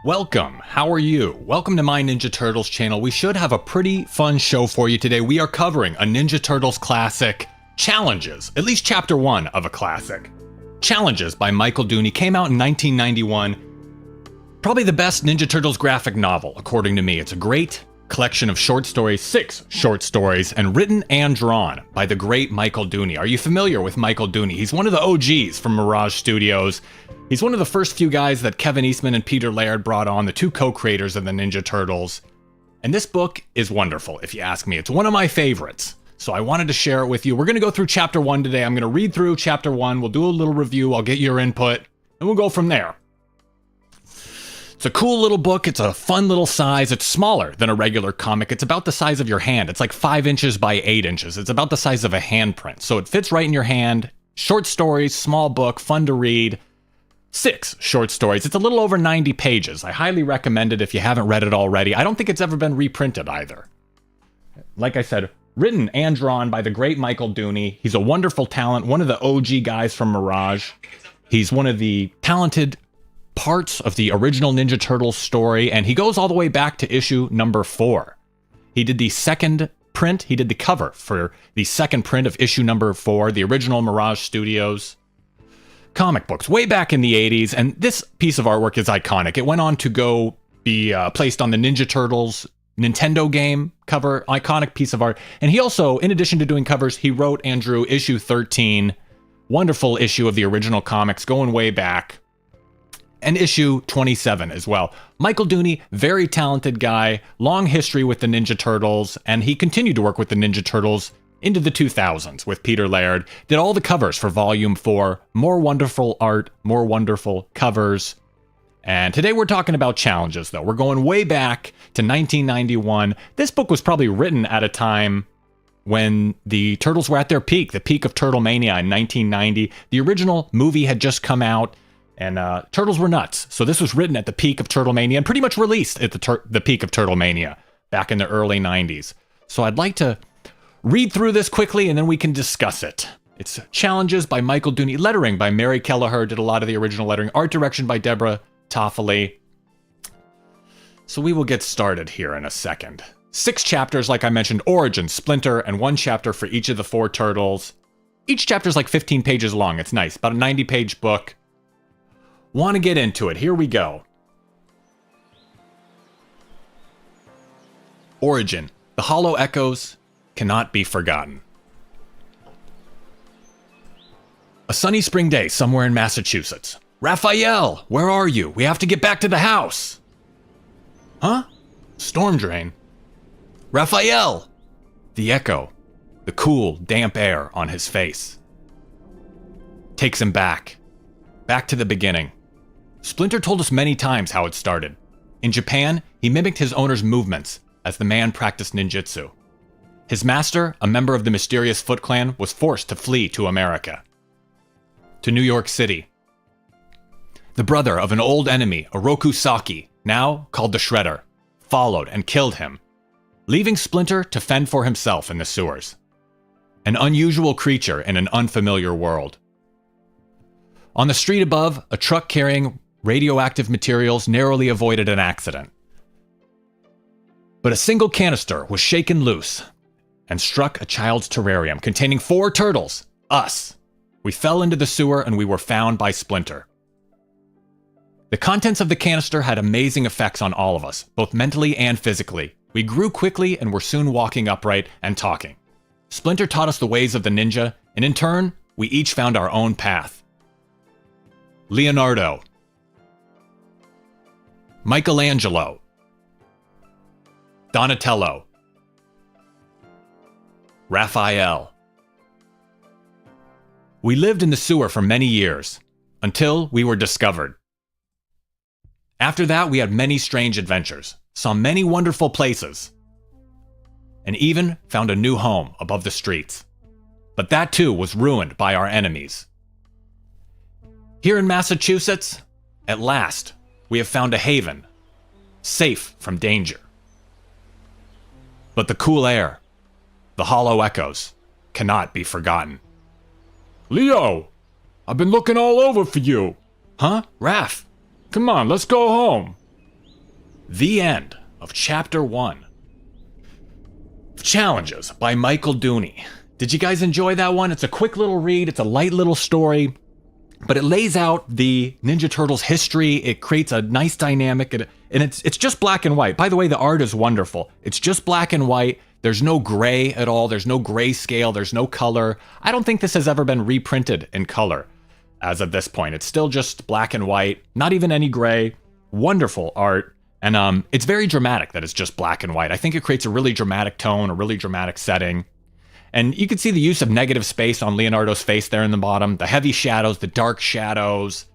Welcome, how are you? Welcome to my Ninja Turtles channel. We should have a pretty fun show for you today. We are covering a Ninja Turtles classic, Challenges, at least chapter 1 of a classic. Challenges by Michael Dooney came out in 1991. Probably the best Ninja Turtles graphic novel, according to me. It's a great collection of short stories, 6 short stories, and written and drawn by the great Michael Dooney. Are you familiar with Michael Dooney? He's one of the OGs from Mirage Studios. He's one of the first few guys that Kevin Eastman and Peter Laird brought on, the 2 co-creators of the Ninja Turtles. And this book is wonderful, if you ask me. It's one of my favorites, so I wanted to share it with you. We're going to go through chapter 1 today. I'm going to read through chapter 1. We'll do a little review. I'll get your input, and we'll go from there. It's a cool little book. It's a fun little size. It's smaller than a regular comic. It's about the size of your hand. It's like 5 inches by 8 inches. It's about the size of a handprint, so it fits right in your hand. Short stories, small book, fun to read. 6 short stories. It's a little over 90 pages. I highly recommend it if you haven't read it already. I don't think it's ever been reprinted either. Like I said, written and drawn by the great Michael Dooney. He's a wonderful talent, one of the OG guys from Mirage. He's one of the talented parts of the original Ninja Turtles story, and he goes all the way back to issue number 4. He did the second print. He did the cover for the second print of issue number 4, the original Mirage Studios comic books, way back in the 80s, and this piece of artwork is iconic. It went on to go be placed on the Ninja Turtles Nintendo game cover, iconic piece of art. And he also, in addition to doing covers, he wrote and drew issue 13, wonderful issue of the original comics going way back, and issue 27 as well. Michael Dooney, very talented guy, long history with the Ninja Turtles, and he continued to work with the Ninja Turtles into the 2000s with Peter Laird, did all the covers for Volume 4, more wonderful art, more wonderful covers. And today we're talking about challenges, though. We're going way back to 1991. This book was probably written at a time when the Turtles were at their peak, the peak of Turtle Mania in 1990. The original movie had just come out, and Turtles were nuts. So this was written at the peak of Turtle Mania and pretty much released at the peak of Turtle Mania back in the early 90s. So I'd like to read through this quickly, and then we can discuss it. It's Challenges by Michael Dooney. Lettering by Mary Kelleher, did a lot of the original lettering. Art direction by Deborah Toffoli. So we will get started here in a second. 6 chapters, like I mentioned, Origin, Splinter, and 1 chapter for each of the 4 turtles. Each chapter is like 15 pages long. It's nice. About a 90-page book. Want to get into it. Here we go. Origin. The hollow echoes cannot be forgotten. A sunny spring day somewhere in Massachusetts. Raphael, where are you? We have to get back to the house. Huh? Storm drain. Raphael! The echo, the cool, damp air on his face. Takes him back to the beginning. Splinter told us many times how it started. In Japan, he mimicked his owner's movements as the man practiced ninjutsu. His master, a member of the mysterious Foot Clan, was forced to flee to America. To New York City. The brother of an old enemy, Oroku Saki, now called the Shredder, followed and killed him, leaving Splinter to fend for himself in the sewers. An unusual creature in an unfamiliar world. On the street above, a truck carrying radioactive materials narrowly avoided an accident. But a single canister was shaken loose and struck a child's terrarium containing 4 turtles, us. We fell into the sewer and we were found by Splinter. The contents of the canister had amazing effects on all of us, both mentally and physically. We grew quickly and were soon walking upright and talking. Splinter taught us the ways of the ninja, and in turn, we each found our own path. Leonardo. Michelangelo. Donatello. Raphael. We lived in the sewer for many years, until we were discovered. After that, we had many strange adventures, saw many wonderful places, and even found a new home above the streets. But that too was ruined by our enemies. Here in Massachusetts, at last, we have found a haven, safe from danger. But the cool air, the hollow echoes, cannot be forgotten. Leo, I've been looking all over for you. Huh? Raph, come on, let's go home. The end of Chapter 1 of Challenges by Michael Dooney. Did you guys enjoy that one? It's a quick little read, it's a light little story, but it lays out the Ninja Turtles history. It creates a nice dynamic, and it's just black and white. By the way, the art is wonderful. It's just black and white. There's no gray at all. There's no grayscale. There's no color. I don't think this has ever been reprinted in color as of this point. It's still just black and white, not even any gray. Wonderful art. And it's very dramatic that it's just black and white. I think it creates a really dramatic tone, a really dramatic setting. And you can see the use of negative space on Leonardo's face there in the bottom, the heavy shadows, the dark shadows.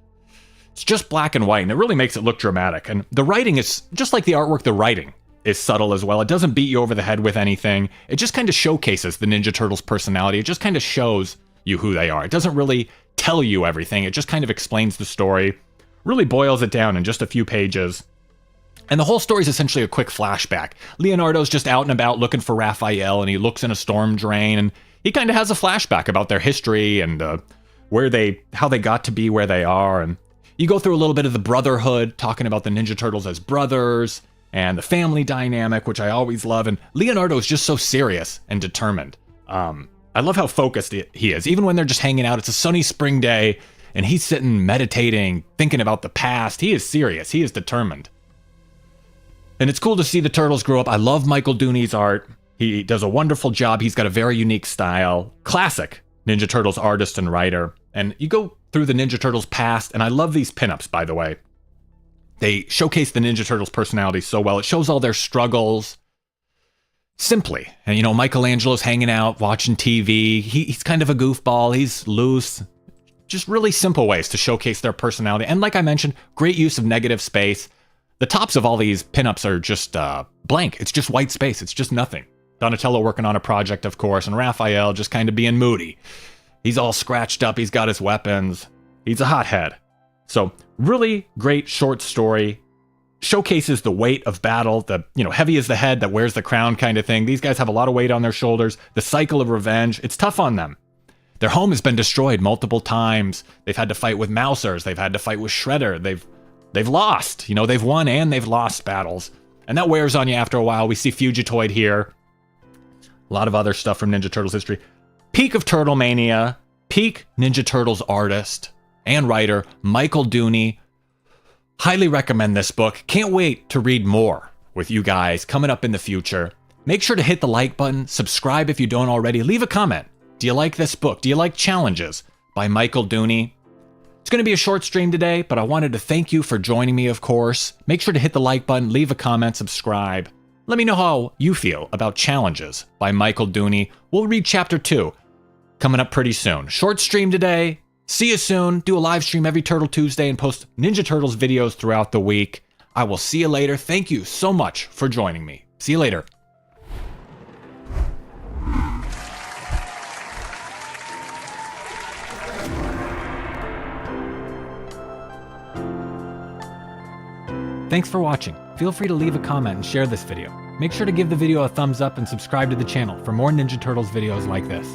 It's just black and white, and it really makes it look dramatic. And the writing is, just like the artwork, the writing is subtle as well. It doesn't beat you over the head with anything. It just kind of showcases the Ninja Turtles' personality. It just kind of shows you who they are. It doesn't really tell you everything. It just kind of explains the story, really boils it down in just a few pages. And the whole story is essentially a quick flashback. Leonardo's just out and about looking for Raphael, and he looks in a storm drain, and he kind of has a flashback about their history and how they got to be where they are. And you go through a little bit of the brotherhood, talking about the Ninja Turtles as brothers, and the family dynamic, which I always love. And Leonardo is just so serious and determined. I love how focused he is. Even when they're just hanging out, it's a sunny spring day, and he's sitting meditating, thinking about the past. He is serious. He is determined. And it's cool to see the Turtles grow up. I love Michael Dooney's art. He does a wonderful job. He's got a very unique style. Classic Ninja Turtles artist and writer. And you go through the Ninja Turtles past, and I love these pinups, by the way. They showcase the Ninja Turtles' personality so well. It shows all their struggles simply. And, you know, Michelangelo's hanging out, watching TV. He's kind of a goofball. He's loose. Just really simple ways to showcase their personality. And like I mentioned, great use of negative space. The tops of all these pinups are just blank. It's just white space. It's just nothing. Donatello working on a project, of course, and Raphael just kind of being moody. He's all scratched up. He's got his weapons. He's a hothead. So really great short story. Showcases the weight of battle. The, heavy is the head that wears the crown kind of thing. These guys have a lot of weight on their shoulders. The cycle of revenge. It's tough on them. Their home has been destroyed multiple times. They've had to fight with Mousers. They've had to fight with Shredder. They've lost. They've won and they've lost battles. And that wears on you after a while. We see Fugitoid here. A lot of other stuff from Ninja Turtles history. Peak of Turtle Mania. Peak Ninja Turtles artist and writer, Michael Dooney. Highly recommend this book. Can't wait to read more with you guys coming up in the future. Make sure to hit the like button. Subscribe if you don't already. Leave a comment. Do you like this book? Do you like Challenges by Michael Dooney? It's going to be a short stream today, but I wanted to thank you for joining me, of course. Make sure to hit the like button, leave a comment, subscribe. Let me know how you feel about Challenges by Michael Dooney. We'll read Chapter 2 coming up pretty soon. Short stream today. See you soon. Do a live stream every Turtle Tuesday and post Ninja Turtles videos throughout the week. I will see you later. Thank you so much for joining me. See you later. Thanks for watching. Feel free to leave a comment and share this video. Make sure to give the video a thumbs up and subscribe to the channel for more Ninja Turtles videos like this.